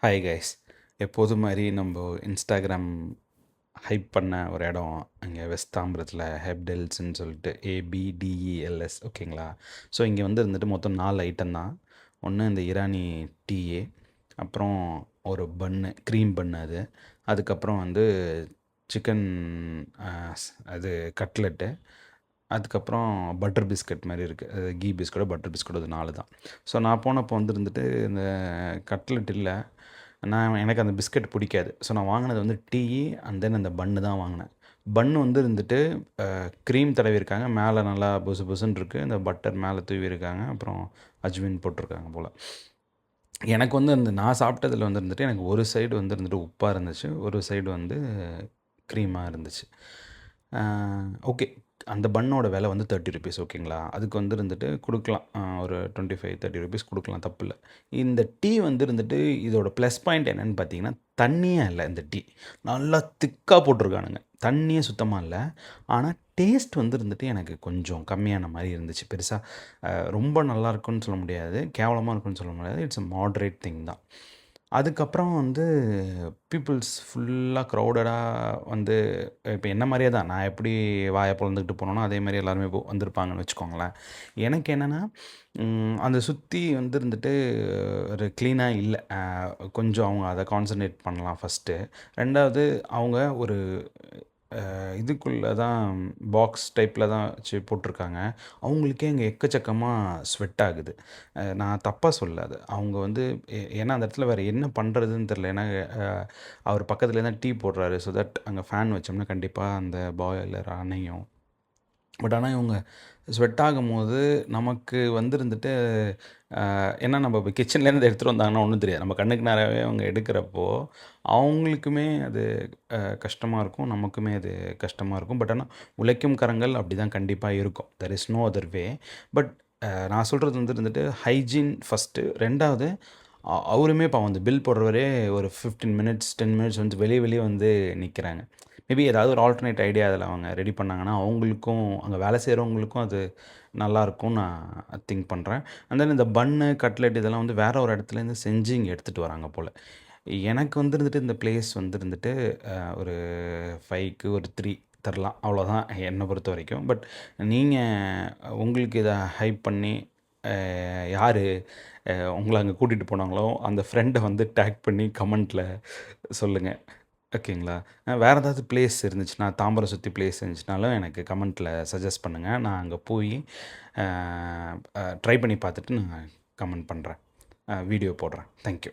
Hi guys. எப்போதும் மாதிரி நம்ம இன்ஸ்டாகிராம் ஹைப் பண்ண ஒரு இடம் அங்கே வெஸ்ட் தாம்பரத்தில் ஹெப்டெல்ஸ்ன்னு சொல்லிட்டு ABDELS, ஓகேங்களா? ஸோ இங்கே வந்து இருந்துட்டு மொத்தம் 4 ஐட்டம் தான். ஒன்று இந்த இரானி டீயே, அப்புறம் ஒரு பன்னு, க்ரீம் பன்னு அது, அதுக்கப்புறம் வந்து சிக்கன் அது கட்லெட்டு, அதுக்கப்புறம் பட்டர் பிஸ்கட் மாதிரி இருக்குது, அது கீ பிஸ்கட்டோ பட்டர் பிஸ்கட்டோ, அது 4 தான். ஸோ நான் போனப்போ வந்து இருந்துட்டு இந்த கட்லெட் இல்லை, எனக்கு அந்த பிஸ்கட் பிடிக்காது. ஸோ நான் வாங்கினது வந்து டீ அண்ட் தென் அந்த பன்னு தான் வாங்கினேன். பன்னு வந்து இருந்துட்டு க்ரீம் தடவிருக்காங்க, மேலே நல்லா புசு புசுன்னு இருக்குது, இந்த பட்டர் மேலே தூவிருக்காங்க, அப்புறம் அஜ்வின் போட்டிருக்காங்க போல். எனக்கு வந்து அந்த நான் சாப்பிட்டதில் வந்து இருந்துட்டு எனக்கு ஒரு சைடு வந்து இருந்துட்டு உப்பாக இருந்துச்சு, ஒரு சைடு வந்து க்ரீமாக இருந்துச்சு. ஓகே, அந்த பன்னோட விலை வந்து 30 ருபீஸ், ஓகேங்களா? அதுக்கு வந்து இருந்துட்டு கொடுக்கலாம், ஒரு 25-30 ருபீஸ் கொடுக்கலாம், தப்பு இல்லை. இந்த டீ வந்து இருந்துட்டு இதோட ப்ளஸ் பாயிண்ட் என்னென்னு பார்த்தீங்கன்னா, தண்ணியே இல்லை. இந்த டீ நல்லா திக்காக போட்டிருக்கானுங்க, தண்ணியே சுத்தமாக இல்லை. ஆனால் டேஸ்ட் வந்து இருந்துட்டு எனக்கு கொஞ்சம் கம்மியான மாதிரி இருந்துச்சு. பெருசாக ரொம்ப நல்லா இருக்குன்னு சொல்ல முடியாது, கேவலமாக இருக்குன்னு சொல்ல முடியாது. இட்ஸ் அ மாட்ரேட் திங் தான். அதுக்கப்புறம் வந்து பீப்புள்ஸ் ஃபுல்லாக க்ரௌடடாக வந்து இப்போ என்ன மாதிரியே தான், நான் எப்படி வாயை பொழந்துக்கிட்டு போனோனோ அதே மாதிரி எல்லாருமே வந்திருப்பாங்கன்னு வச்சுக்கோங்களேன். எனக்கு என்னென்னா, அந்த சுற்றி வந்து இருந்துட்டு ஒரு க்ளீனாக இல்லை. கொஞ்சம் அவங்க அதை கான்சன்ட்ரேட் பண்ணலாம் ஃபஸ்ட்டு. ரெண்டாவது, அவங்க ஒரு இதுக்குள்ளே தான் பாக்ஸ் டைப்பில் தான் வச்சு போட்டிருக்காங்க. அவங்களுக்கே இங்கே எக்கச்சக்கமாக ஸ்வெட் ஆகுது. நான் தப்பாக சொல்லல அது. அவங்க வந்து ஏன்னா அந்த இடத்துல வேறு என்ன பண்ணுறதுன்னு தெரில. ஏன்னா அவர் பக்கத்துலேயே தான் டீ போடுறாரு. ஸோ தட் அங்கே ஃபேன் வச்சோம்னா கண்டிப்பாக அந்த பாய்லர் அணையும். பட் ஆனால் இவங்க ஸ்வெட் ஆகும்போது நமக்கு வந்து இருந்துட்டு ஏன்னா நம்ம இப்போ கிச்சன்லேருந்து எடுத்துகிட்டு வந்தாங்கன்னா ஒன்றும் தெரியாது. நம்ம கண்ணுக்கு நேராகவே அவங்க எடுக்கிறப்போ அவங்களுக்குமே அது கஷ்டமாக இருக்கும், நமக்குமே அது கஷ்டமாக இருக்கும். பட் ஆனால் உழைக்கும் கரங்கள் அப்படி தான் கண்டிப்பாக இருக்கும். There is no other way. But நான் சொல்கிறது வந்து இருந்துட்டு ஹைஜீன் ஃபஸ்ட்டு. ரெண்டாவது, அவருமே இப்போ வந்து பில் போடுறவரே ஒரு 15 மினிட்ஸ் 10 மினிட்ஸ் வந்து வெளியே வந்து நிற்கிறாங்க. மேபி ஏதாவது ஒரு ஆல்டர்னேட் ஐடியா அதில் அவங்க ரெடி பண்ணாங்கன்னா அவங்களுக்கும், அங்கே வேலை செய்கிறவங்களுக்கும் அது நல்லாயிருக்கும்னு நான் திங்க் பண்ணுறேன். அண்ட் தென் இந்த பன்னு, கட்லெட் இதெல்லாம் வந்து வேறு ஒரு இடத்துலேருந்து செஞ்சு இங்கே எடுத்துகிட்டு வராங்க போல். எனக்கு வந்து இருந்துட்டு இந்த பிளேஸ் வந்து இருந்துட்டு ஒரு 5க்கு ஒரு 3 தரலாம், அவ்வளோதான் என்னை பொறுத்த வரைக்கும். பட் நீங்கள் உங்களுக்கு இதை ஹைப் பண்ணி யார் உங்களை அங்கே கூட்டிகிட்டு போனாங்களோ அந்த ஃப்ரெண்டை வந்து டேக் பண்ணி கமெண்ட்டில் சொல்லுங்கள், ஓகேங்களா? வேறு ஏதாவது பிளேஸ் இருந்துச்சுன்னா, தாம்பரம் சுற்றி பிளேஸ் இருந்துச்சுனாலும் எனக்கு கமெண்ட்டில் சஜஸ்ட் பண்ணுங்கள். நான் அங்கே போய் ட்ரை பண்ணி பார்த்துட்டு நான் கமெண்ட் பண்ணுறேன், வீடியோ போடுறேன். தேங்க்யூ.